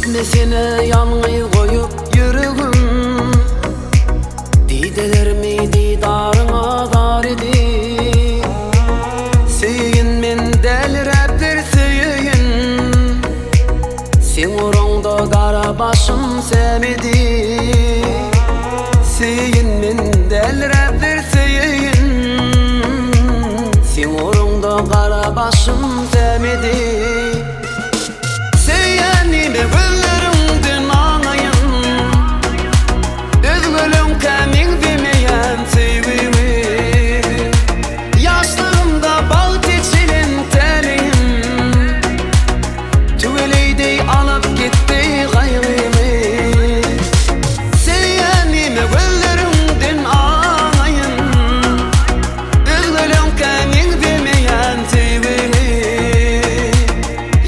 Gitme seni yalnız koyup yüreğim, didelerimi didarına dar idi. Seyin men delireptir seyin, sen oranda kara başım sevmedi. Seyin men delireptir seyin, sen oranda kara başım sevmedi. Seyenime güllerimden anayım, özgülüm kemin demeyen sevimi. Yaşlığımda bağıt içilen telim, tüveleydi alıp gitti gayrimi. Seyenime güllerimden anayım, özgülüm kemin demeyen sevimi.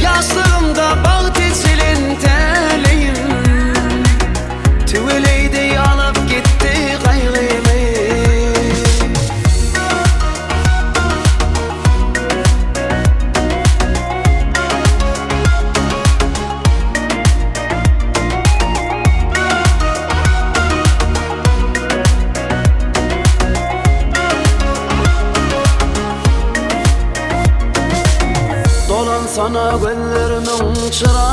Yaşlığımda bağıt içilen telim, tüveleydi alıp gitti gayrimi. Dolan sana gözlerimin çıra,